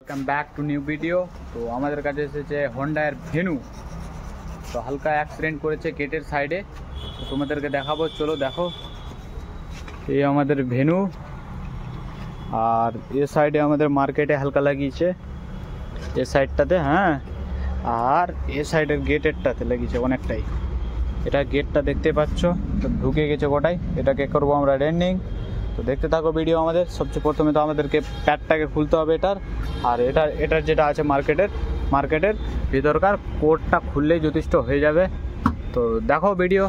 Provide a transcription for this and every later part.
Welcome back to new video. तो हमारे काছে এসেছে হোন্ডা এর ভেনু। তো হালকা অ্যাক্সিডেন্ট করেছে গেটের সাইডে, তো তোমাদেরকে দেখাবো, চলো দেখো। এই আমাদের ভেনু, আর এই সাইডে আমাদের মার্কেটে হালকা লাগিয়েছে, এই সাইডটাতে, হ্যাঁ, আর এই সাইডের গেটেরটাতে লাগিয়েছে অনেকটাই। এটা গেটটা দেখতে পাচ্ছ, তো ঢুকে গেছে গোটাই। এটাকে করবো আমরা রেন্ডিং। তো দেখতে থাকো ভিডিও আমাদের। সবচেয়ে প্রথমে তো আমাদেরকে প্যাডটাকে খুলতে হবে এটার, আর এটার যেটা আছে মার্কেটের ভিতরকার কোডটা খুললেই যথেষ্ট হয়ে যাবে। তো দেখো ভিডিও।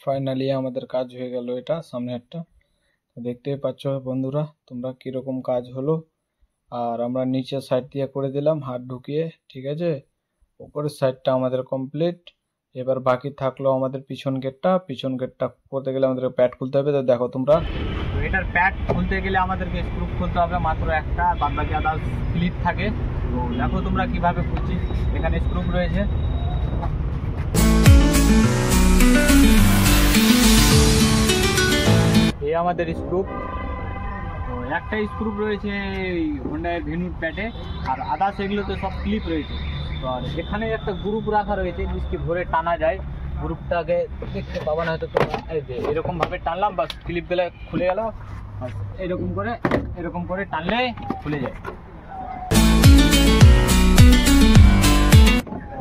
ফাইনালি আমাদের কাজ হয়ে গেল, এটা সামনেরটা। দেখতেই পাচ্ছ বন্ধুরা তোমরা কিরকম কাজ হলো। আর আমরা নিচের সাইড দিয়ে করে দিলাম হাত ঢুকিয়ে, ঠিক আছে। উপরের সাইডটা আমাদের কমপ্লিট। এবার বাকি থাকলো আমাদের পিছন গেটটা করতে গেলে আমাদের প্যাড খুলতে হবে। তো দেখো তোমরা, তো এটার প্যাড খুলতে গেলে আমাদেরকে স্ক্রু খুলতে হবে মাত্র একটা, বাদ বাকি আদার ক্লিপ থাকে। তো দেখো তোমরা কিভাবে খুলছি। এখানে স্ক্রু রয়েছে, এই আমাদের স্ক্রু। তো একটা স্ক্রু রয়েছে হোন্ডা এর ভেনুর প্যাডে, আর আদার্স এগুলোতে সব ক্লিপ রয়েছে। তো আর এখানে একটা গ্রুপ রাখা রয়েছে, জিনিসকে ধরে টানা যায়। গ্রুপটাকে দেখতে পাবো না হয়তো তোমরা, এই যে এরকম ভাবে টানলাম, বাস ক্লিপগুলো খুলে গেল। এরকম করে টানলে খুলে যায়।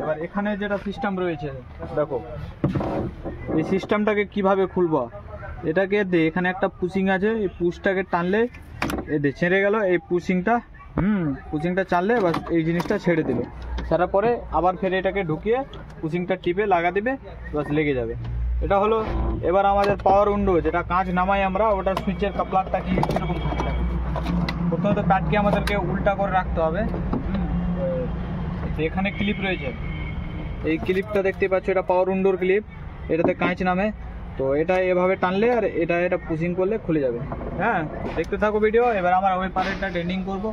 এবার এখানে যেটা সিস্টেম রয়েছে দেখো, এই সিস্টেমটাকে কিভাবে খুলবো। এটাকে এখানে একটা পুশিং আছে, এই পুশটাকে টানলে ছেড়ে গেল। এই পুশিংটা চাললে বাস এই জিনিসটা ছেড়ে দিল। ছাড়ার পরে আবার ফের এটাকে ঢুকিয়ে পুশিংটা টিপে লাগা দিবে, বাস লেগে যাবে। এটা হলো এবার আমাদের পাওয়ার উইন্ডো, যেটা কাঁচ নামাই আমরা, ওটার সুইচের কাপলারটা কি কীরকম থাকবে। প্রথমত প্যাডকে আমাদেরকে উল্টা করে রাখতে হবে। এখানে ক্লিপ রয়েছে, এই ক্লিপটা দেখতে পাচ্ছ, এটা পাওয়ার উইন্ডোর ক্লিপ, এটাতে কাঁচ নামে। তো এটা এভাবে টানলে আর এটা পুশিং করলে খুলে যাবে। হ্যাঁ, দেখতে থাকো ভিডিও। এবার আমরা ওই পারেরটা ড্রেনিং করব,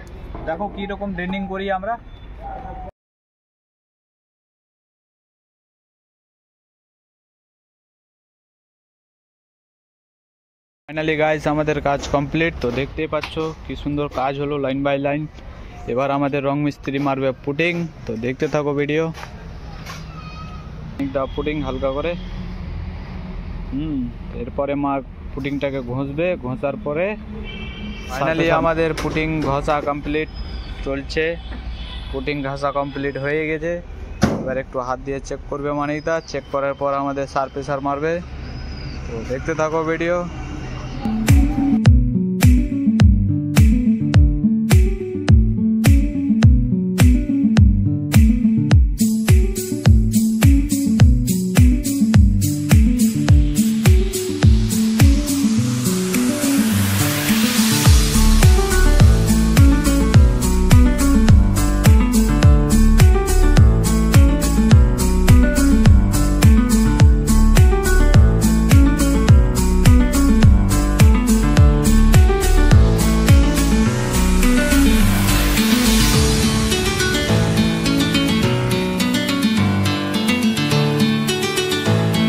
দেখো কি রকম ড্রেনিং করি আমরা। ফাইনালি গাইস আমাদের কাজ কমপ্লিট। তো দেখতেই পাচ্ছ কি সুন্দর কাজ হলো, লাইন বাই লাইন। এবার আমাদের রং মিস্ত্রি মারবে পুটিং। তো দেখতে থাকো ভিডিও। পুটিং হালকা করে, এরপরে মা পুটিংটাকে ঘষবে। ঘষার পরে ফাইনালি আমাদের পুটিং ঘষা কমপ্লিট চলছে। পুটিং ঘষা কমপ্লিট হয়ে গেছে। এবার একটু হাত দিয়ে চেক করবে মানিকদা। চেক করার পর আমাদের সারপ্রেসার মারবে। তো দেখতে থাকো ভিডিও।